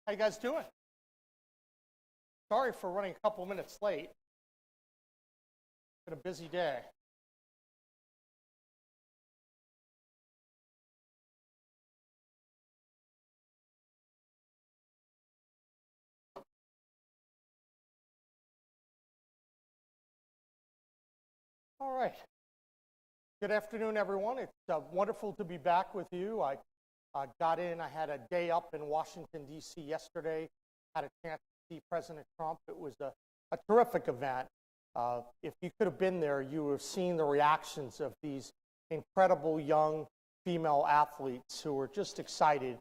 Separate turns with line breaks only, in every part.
How you guys doing? Sorry for running a couple minutes late. Been a busy day. All right. Good afternoon, everyone. It's wonderful to be back with you. I got in. I had a day up in Washington, D.C. yesterday. Had a chance to see President Trump. It was a terrific event. If you could have been there, you would have seen the reactions of these incredible young female athletes who are just excited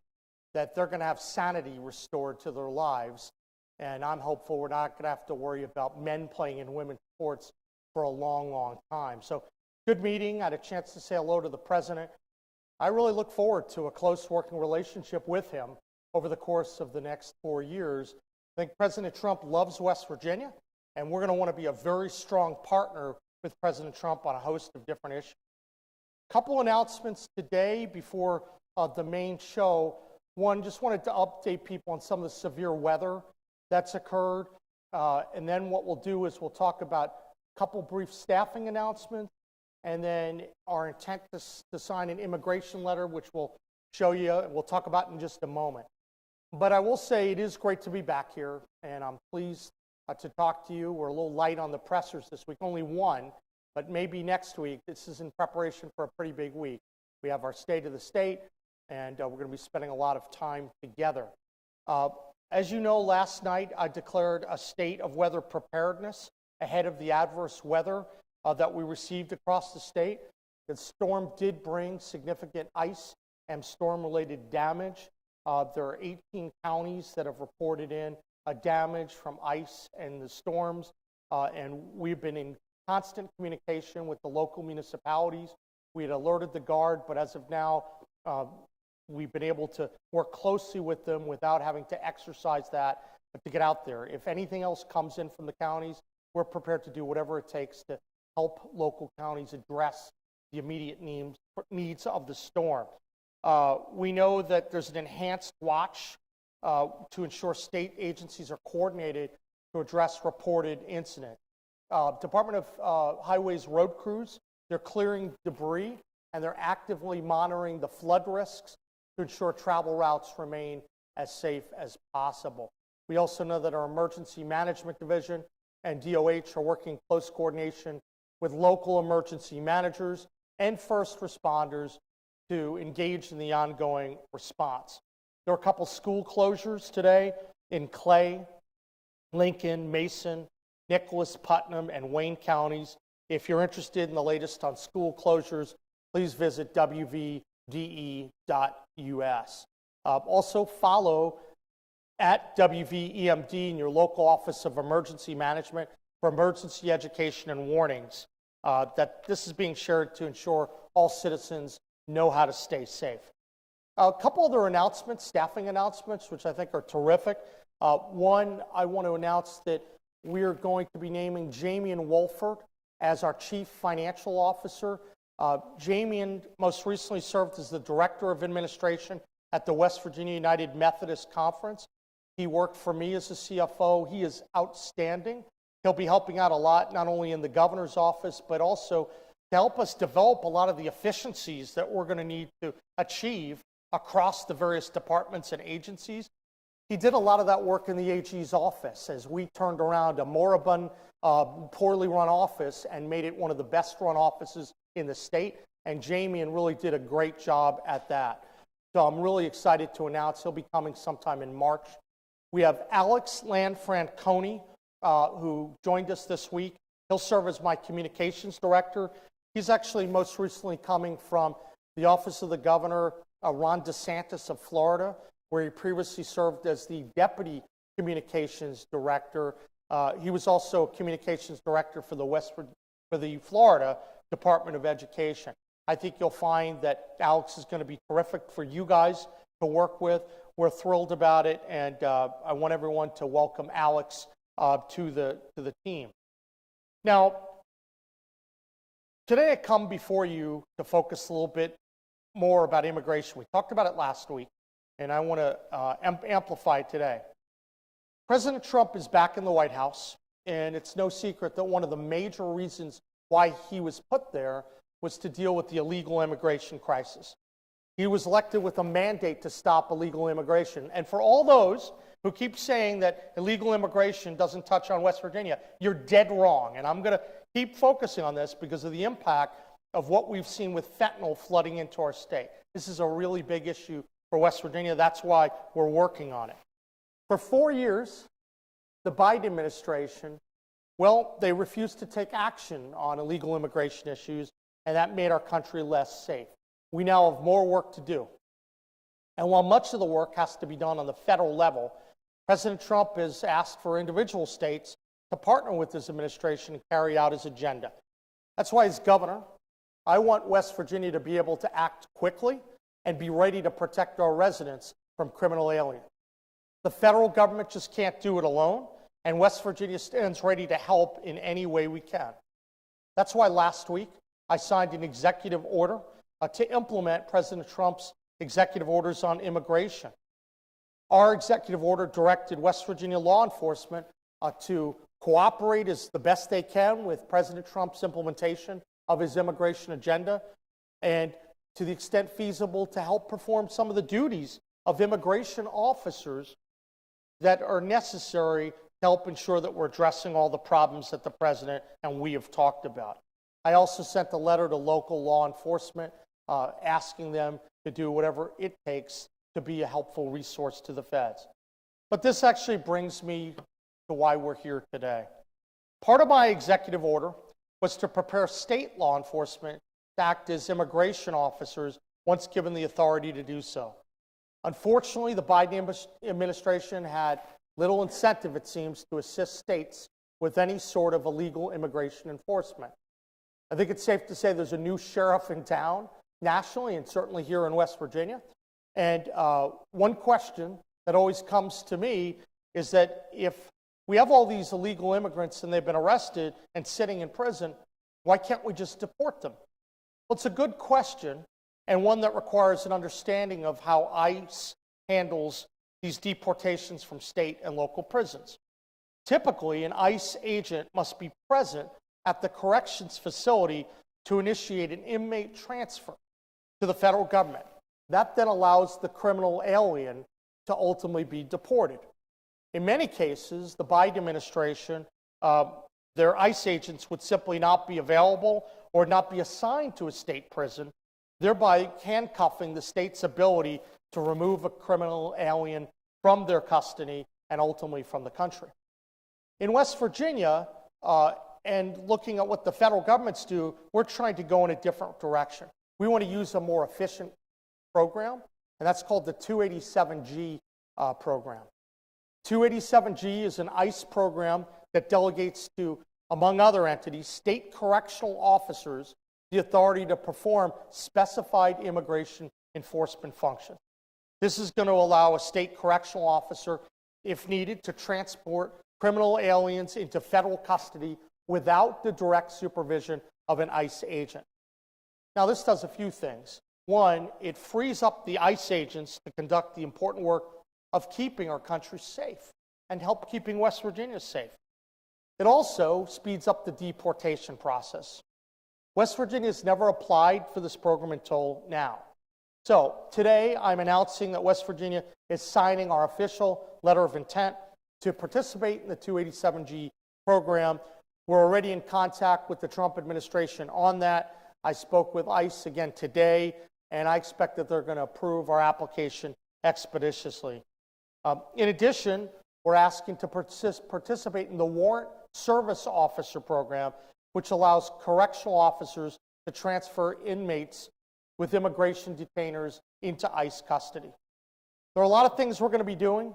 that they're going to have sanity restored to their lives. And I'm hopeful we're not going to have to worry about men playing in women's sports for a long, long time. So good meeting. I had a chance to say hello to the president. I really look forward to a close working relationship with him over the course of the next 4 years. I think President Trump loves West Virginia, and we're going to want to be a very strong partner with President Trump on a host of different issues. A couple announcements today before the main show. One, just wanted to update people on some of the severe weather that's occurred. And then what we'll do is we'll talk about a couple brief staffing announcements, and then our intent to sign an immigration letter, which we'll show you, we'll talk about in just a moment. But I will say it is great to be back here, and I'm pleased to talk to you. We're a little light on the pressers this week, only one, but maybe next week. This is in preparation for a pretty big week. We have our State of the State, and we're going to be spending a lot of time together. As you know, last night I declared a state of weather preparedness ahead of the adverse weather that we received across the state. The storm did bring significant ice and storm-related damage. There are 18 counties that have reported in damage from ice and the storms, and we've been in constant communication with the local municipalities. We had alerted the Guard, but as of now, we've been able to work closely with them without having to exercise that, but to get out there. If anything else comes in from the counties, we're prepared to do whatever it takes to help local counties address the immediate needs of the storm. We know that there's an enhanced watch to ensure state agencies are coordinated to address reported incidents. Department of Highways road crews, they're clearing debris, and they're actively monitoring the flood risks to ensure travel routes remain as safe as possible. We also know that our Emergency Management Division and DOH are working in close coordination with local emergency managers and first responders to engage in the ongoing response. There are a couple school closures today in Clay, Lincoln, Mason, Nicholas, Putnam, and Wayne counties. If you're interested in the latest on school closures, please visit wvde.us. Also follow at WVEMD in your local Office of Emergency Management for emergency education and warnings. That this is being shared to ensure all citizens know how to stay safe. A couple other announcements, staffing announcements, which I think are terrific. One, I want to announce that we are going to be naming Jamian Wolford as our Chief Financial Officer. Jamian most recently served as the Director of Administration at the West Virginia United Methodist Conference. He worked for me as a CFO. He is outstanding. He'll be helping out a lot, not only in the governor's office, but also to help us develop a lot of the efficiencies that we're going to need to achieve across the various departments and agencies. He did a lot of that work in the AG's office as we turned around a moribund, poorly run office and made it one of the best run offices in the state. And Jamian really did a great job at that. So I'm really excited to announce he'll be coming sometime in March. We have Alex Lanfranconi, who joined us this week. He'll serve as my communications director. He's actually most recently coming from the Office of the Governor, Ron DeSantis of Florida, where he previously served as the Deputy Communications Director. He was also communications director for the Florida Department of Education. I think you'll find that Alex is going to be terrific for you guys to work with. We're thrilled about it, and I want everyone to welcome Alex to the team. Now, today I come before you to focus a little bit more about immigration. We talked about it last week. and I want to amplify it today. President Trump is back in the White House, and it's no secret that one of the major reasons why he was put there was to deal with the illegal immigration crisis. He was elected with a mandate to stop illegal immigration. And for all those who keep saying that illegal immigration doesn't touch on West Virginia, you're dead wrong. And I'm going to keep focusing on this because of the impact of what we've seen with fentanyl flooding into our state. This is a really big issue for West Virginia. That's why we're working on it. For 4 years, the Biden administration, well, they refused to take action on illegal immigration issues, and that made our country less safe. We now have more work to do. And while much of the work has to be done on the federal level, President Trump has asked for individual states to partner with his administration and carry out his agenda. That's why, as governor, I want West Virginia to be able to act quickly and be ready to protect our residents from criminal aliens. The federal government just can't do it alone, and West Virginia stands ready to help in any way we can. That's why last week I signed an executive order to implement President Trump's executive orders on immigration. Our executive order directed West Virginia law enforcement to cooperate as the best they can with President Trump's implementation of his immigration agenda, and to the extent feasible to help perform some of the duties of immigration officers that are necessary to help ensure that we're addressing all the problems that the president and we have talked about. I also sent a letter to local law enforcement asking them to do whatever it takes to be a helpful resource to the feds. But this actually brings me to why we're here today. Part of my executive order was to prepare state law enforcement to act as immigration officers once given the authority to do so. Unfortunately, the Biden administration had little incentive, it seems, to assist states with any sort of illegal immigration enforcement. I think it's safe to say there's a new sheriff in town nationally and certainly here in West Virginia. And one question that always comes to me is that if we have all these illegal immigrants and they've been arrested and sitting in prison, why can't we just deport them? Well, it's a good question and one that requires an understanding of how ICE handles these deportations from state and local prisons. Typically, an ICE agent must be present at the corrections facility to initiate an inmate transfer to the federal government. That then allows the criminal alien to ultimately be deported. In many cases, the Biden administration, their ICE agents would simply not be available or not be assigned to a state prison, thereby handcuffing the state's ability to remove a criminal alien from their custody and ultimately from the country. In West Virginia, and looking at what the federal governments do, we're trying to go in a different direction. We want to use a more efficient program, and that's called the 287G program. 287G is an ICE program that delegates to, among other entities, state correctional officers the authority to perform specified immigration enforcement functions. This is going to allow a state correctional officer, if needed, to transport criminal aliens into federal custody without the direct supervision of an ICE agent. Now, this does a few things. One, it frees up the ICE agents to conduct the important work of keeping our country safe and help keeping West Virginia safe. It also speeds up the deportation process. West Virginia has never applied for this program until now. So today I'm announcing that West Virginia is signing our official letter of intent to participate in the 287G program. We're already in contact with the Trump administration on that. I spoke with ICE again today, and I expect that they're going to approve our application expeditiously. In addition, we're asking to participate in the Warrant Service Officer Program, which allows correctional officers to transfer inmates with immigration detainers into ICE custody. There are a lot of things we're going to be doing,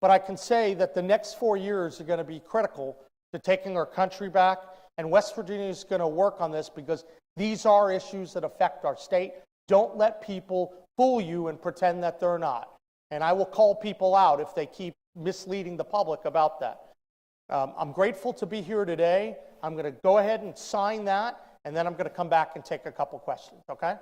but I can say that the next 4 years are going to be critical to taking our country back, and West Virginia is going to work on this because these are issues that affect our state. Don't let people fool you and pretend that they're not. And I will call people out if they keep misleading the public about that. I'm grateful to be here today. I'm going to go ahead and sign that, and then I'm going to come back and take a couple questions, okay?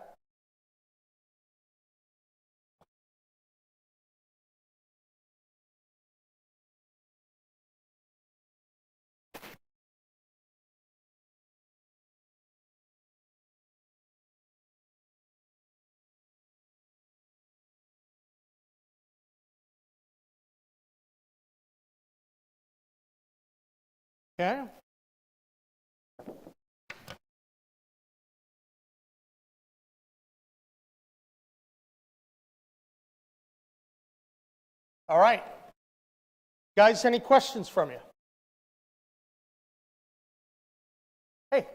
Okay. All right. Guys, any questions from you? Hey.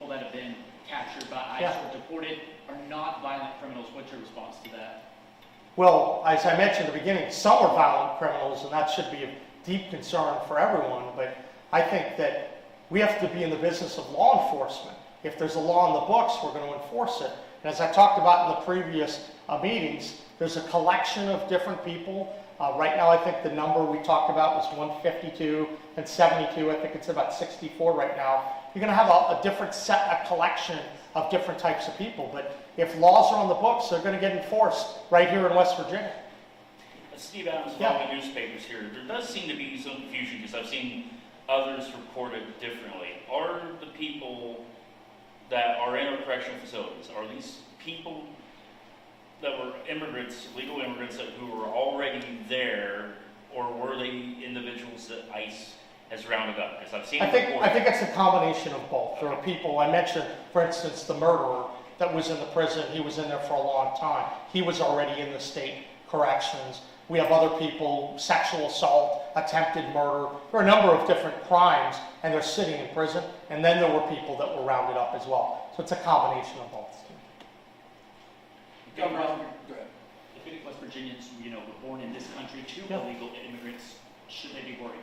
People that have been captured by ICE or deported are not violent criminals. What's your response to that?
Well, as I mentioned at the beginning, some are violent criminals, and that should be a deep concern for everyone. But I think that we have to be in the business of law enforcement. If there's a law in the books, we're going to enforce it. And as I talked about in the previous meetings, there's a collection of different people. Right now, I think the number we talked about was 152 and 72. I think it's about 64 right now. You're going to have a different a collection of different types of people. But if laws are on the books, they're going to get enforced right here in West Virginia.
Steve Adams, from the newspapers here. There does seem to be some confusion because I've seen others report it differently. Are the people that are in our correctional facilities, are these people that were immigrants, legal immigrants who were already there, or were they individuals that ICE has rounded up? Because I've seen
I think it's a combination of both. There are people, I mentioned, for instance, the murderer that was in the prison. He was in there for a long time. He was already in the state corrections. We have other people, sexual assault, attempted murder. There are a number of different crimes, and they're sitting in prison. And then there were people that were rounded up as well. So it's a combination of both.
Go ahead. If any West Virginians, were born in this country to illegal immigrants, should they be worried?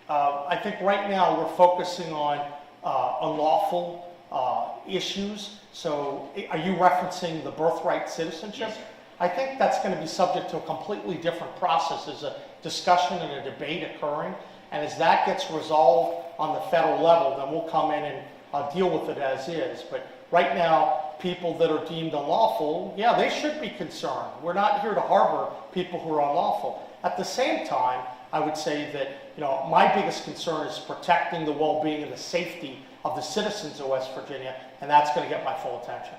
I think right now we're focusing on unlawful issues. So are you referencing the birthright citizenship?
Yes, sir.
I think that's going to be subject to a completely different process. There's a discussion and a debate occurring. And as that gets resolved on the federal level, then we'll come in and deal with it as is. But right now, people that are deemed unlawful, they should be concerned. We're not here to harbor people who are unlawful. At the same time, I would say that my biggest concern is protecting the well-being and the safety of the citizens of West Virginia, and that's going to get my full attention.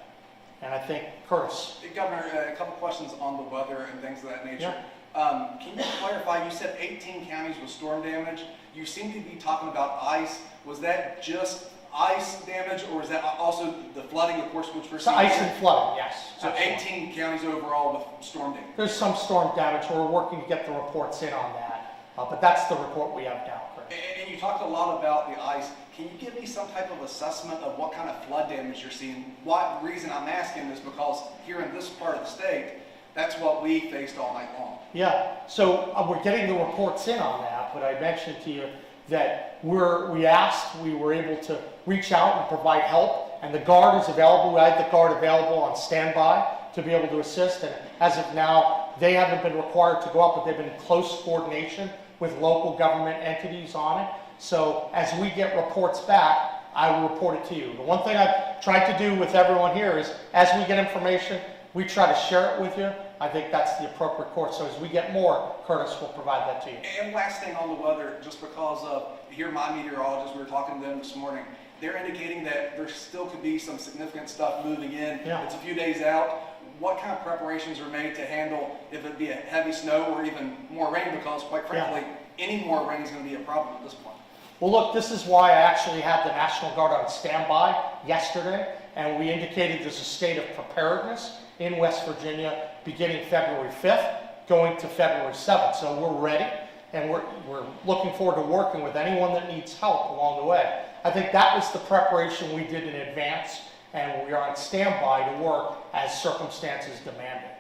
And I think, Curtis.
Governor, a couple questions on the weather and things of that nature. Can you clarify, you said 18 counties with storm damage. You seem to be talking about ice. Was that just ice damage, or is that also the flooding, of course, which we're seeing?
Ice and flooding, yes.
So 18 counties overall with storm damage.
There's some storm damage. We're working to get the reports in on that. But that's the report we have now, Chris.
And you talked a lot about the ice. Can you give me some type of assessment of what kind of flood damage you're seeing? The reason I'm asking is because here in this part of the state, that's what we faced all night long.
Yeah, so we're getting the reports in on that, but I mentioned to you that we were able to reach out and provide help, and the Guard is available. We had the Guard available on standby to be able to assist, and as of now, they haven't been required to go up, but they've been in close coordination with local government entities on it. So as we get reports back, I will report it to you. The one thing I've tried to do with everyone here is, as we get information, we try to share it with you. I think that's the appropriate course. So as we get more, Curtis will provide that to you.
And last thing on the weather, just because of here, my meteorologist, we were talking to them this morning, they're indicating that there still could be some significant stuff moving in.
Yeah.
It's a few days out. What kind of preparations are made to handle if it be a heavy snow or even more rain? Because quite frankly, any more rain is going to be a problem at this point.
Well, look, this is why I actually had the National Guard on standby yesterday, and we indicated there's a state of preparedness in West Virginia beginning February 5th, going to February 7th. So we're ready, and we're looking forward to working with anyone that needs help along the way. I think that was the preparation we did in advance, and we are on standby to work as circumstances demanded.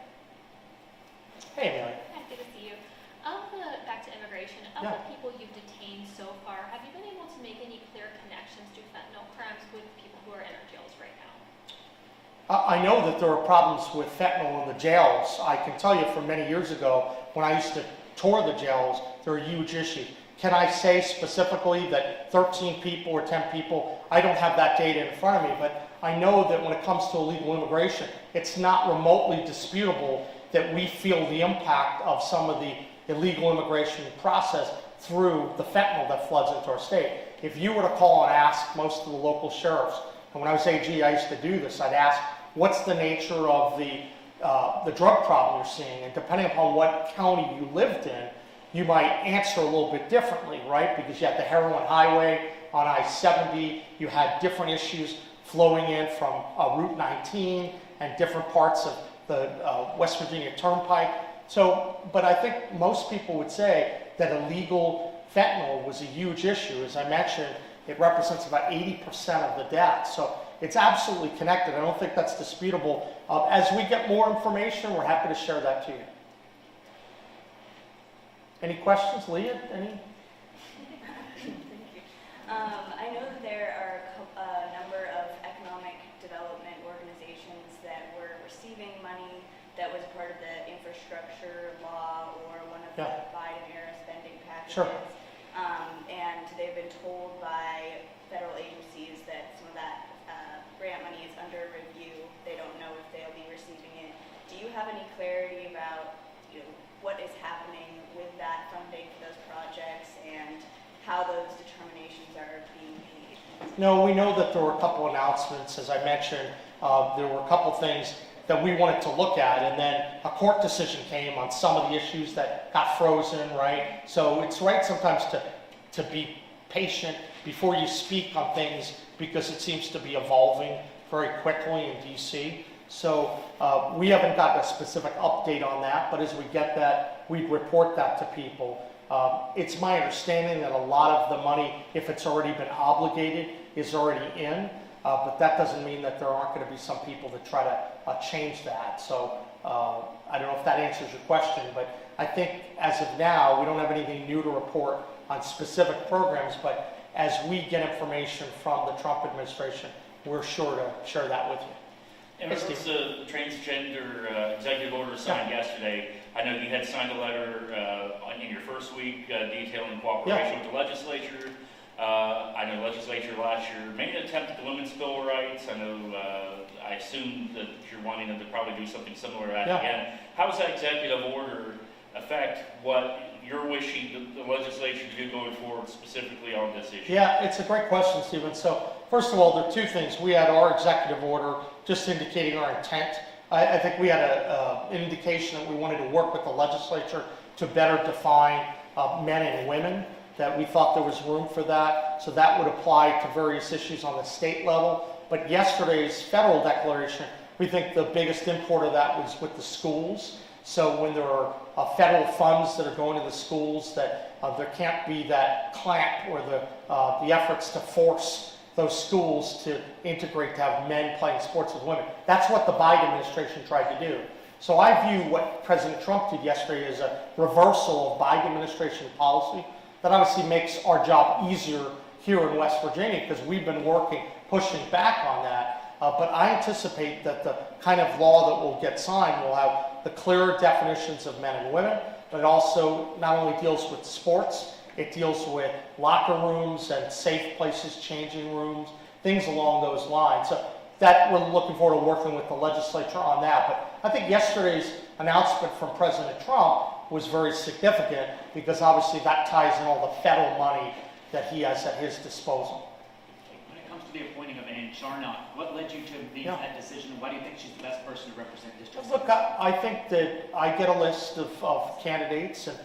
Hey, Amelia.
Hi, good to see you. Back to immigration, of the people you've detained so far, have you been able to make any clear connections to fentanyl crimes with people who are in our jails right now?
I know that there are problems with fentanyl in the jails. I can tell you from many years ago, when I used to tour the jails, they're a huge issue. Can I say specifically that 13 people or 10 people, I don't have that data in front of me, but I know that when it comes to illegal immigration, it's not remotely disputable that we feel the impact of some of the illegal immigration process through the fentanyl that floods into our state. If you were to call and ask most of the local sheriffs, and when I was AG, I used to do this, I'd ask, what's the nature of the drug problem you're seeing? And depending upon what county you lived in, you might answer a little bit differently, right? Because you had the heroin highway on I-70, you had different issues flowing in from Route 19 and different parts of the West Virginia Turnpike. So, but I think most people would say that illegal fentanyl was a huge issue. As I mentioned, it represents about 80% of the deaths. So it's absolutely connected. I don't think that's disputable. As we get more information, we're happy to share that to you. Any questions, Leah? Any?
Thank you. I know that there are a number of economic development organizations that were receiving money that was part of the infrastructure law or one of the Biden-era spending packages.
Sure.
And they've been told by federal agencies that some of that grant money is under review. They don't know if they'll be receiving it. Do you have any clarity about, what is happening with that funding for those projects and how those determinations are being made?
No, we know that there were a couple announcements. As I mentioned, there were a couple things that we wanted to look at, and then a court decision came on some of the issues that got frozen, right? So it's right sometimes to be patient before you speak on things because it seems to be evolving very quickly in DC. So we haven't got a specific update on that, but as we get that, we report that to people. It's my understanding that a lot of the money, if it's already been obligated, is already in, but that doesn't mean that there aren't going to be some people that try to change that. So I don't know if that answers your question, but I think as of now, we don't have anything new to report on specific programs, but as we get information from the Trump administration, we're sure to share that with you.
In regards to the transgender executive order signed yesterday, I know you had signed a letter in your first week detailing cooperation with the legislature. I know the legislature last year made an attempt at the women's bill of rights. I know, I assume that you're wanting them to probably do something similar to that again. How does that executive order affect what you're wishing the legislature to do going forward specifically on this issue?
Yeah, it's a great question, Stephen. So first of all, there are two things. We had our executive order just indicating our intent. I think we had an indication that we wanted to work with the legislature to better define men and women, that we thought there was room for that. So that would apply to various issues on the state level. But yesterday's federal declaration, we think the biggest import of that was with the schools. So when there are federal funds that are going to the schools, that there can't be that clamp or the efforts to force those schools to integrate, to have men playing sports with women. That's what the Biden administration tried to do. So I view what President Trump did yesterday as a reversal of Biden administration policy that obviously makes our job easier here in West Virginia because we've been pushing back on that. But I anticipate that the kind of law that will get signed will have the clearer definitions of men and women, but it also not only deals with sports, it deals with locker rooms and safe places, changing rooms, things along those lines. So that we're looking forward to working with the legislature on that. But I think yesterday's announcement from President Trump was very significant because obviously that ties in all the federal money that he has at his disposal.
When it comes to the appointing of Ann Charnock, what led you to make that decision, and why do you think she's the best person to represent District 7?
Look, I think that I get a list of candidates, and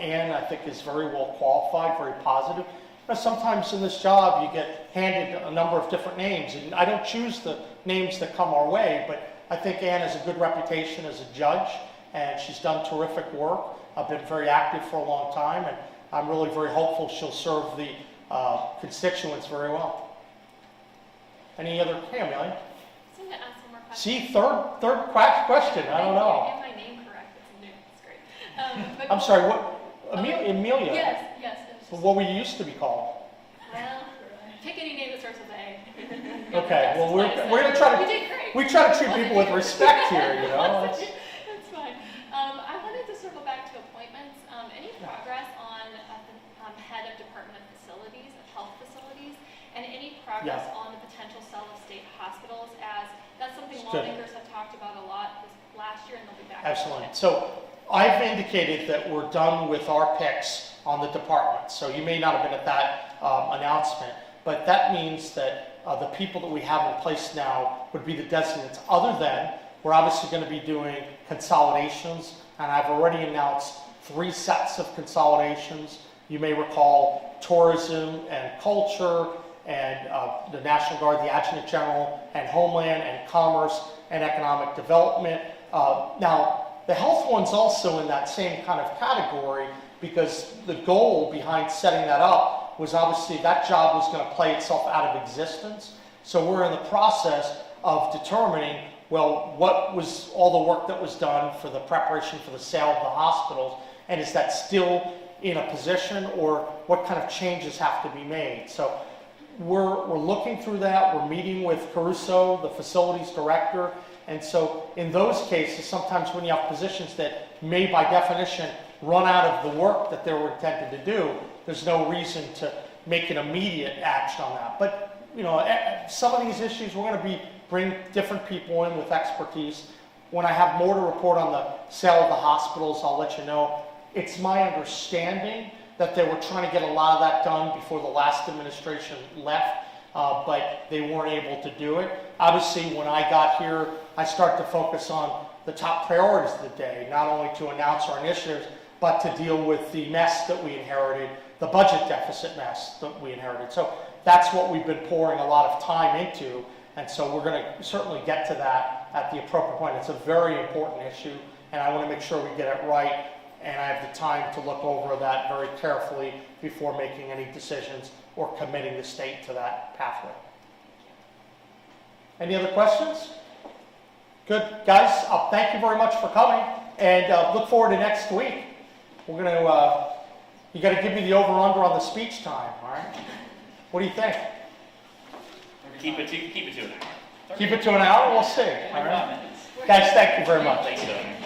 Ann, I think, is very well qualified, very positive. But sometimes in this job, you get handed a number of different names, and I don't choose the names that come our way, but I think Ann has a good reputation as a judge, and she's done terrific work. I've been very active for a long time, and I'm really very hopeful she'll serve the constituents very well. Any other? Hey, Amelia.
I seem to ask one more question.
See, third question. I don't know.
Get my name correct. It's new. It's great. But
I'm sorry. What? Amelia.
Yes.
What we used to be called.
Well, pick any name that starts with A.
Okay. Well, we're gonna try to.
You did great.
We try to treat people with respect here. You know.
That's fine. I wanted to circle back to appointments. Any progress on the head of Department of Facilities, of Health Facilities, and any progress on the potential sale of state hospitals? As that's something lawmakers have talked about a lot this last year, and they'll be back.
Excellent. So I've indicated that we're done with our picks on the department. So you may not have been at that announcement, but that means that the people that we have in place now would be the designates. Other than we're obviously going to be doing consolidations, and I've already announced 3 sets of consolidations. You may recall tourism and culture, and the National Guard, the Adjutant General, and Homeland, and Commerce, and Economic Development. Now, the health one's also in that same kind of category, because the goal behind setting that up was obviously that job was going to play itself out of existence. So we're in the process of determining, well, what was all the work that was done for the preparation for the sale of the hospitals, and is that still in a position, or what kind of changes have to be made? So we're looking through that. We're meeting with Caruso, the facilities director, and so in those cases, sometimes when you have positions that may by definition run out of the work that they were intended to do, there's no reason to make an immediate action on that. But you know, some of these issues we're going to bring different people in with expertise. When I have more to report on the sale of the hospitals, I'll let you know. It's my understanding that they were trying to get a lot of that done before the last administration left, but they weren't able to do it. Obviously, when I got here, I started to focus on the top priorities of the day, not only to announce our initiatives, but to deal with the mess that we inherited, the budget deficit mess that we inherited. So that's what we've been pouring a lot of time into, and so we're going to certainly get to that at the appropriate point. It's a very important issue, and I want to make sure we get it right, and I have the time to look over that very carefully before making any decisions or committing the state to that pathway. Any other questions? Good. Guys, thank you very much for coming, and look forward to next week. We're going to, you got to give me the over-under on the speech time, all right? What do you think?
Keep it to an hour.
Keep it to an hour? We'll see. All right. Guys, thank you very much.
Thanks, Doug.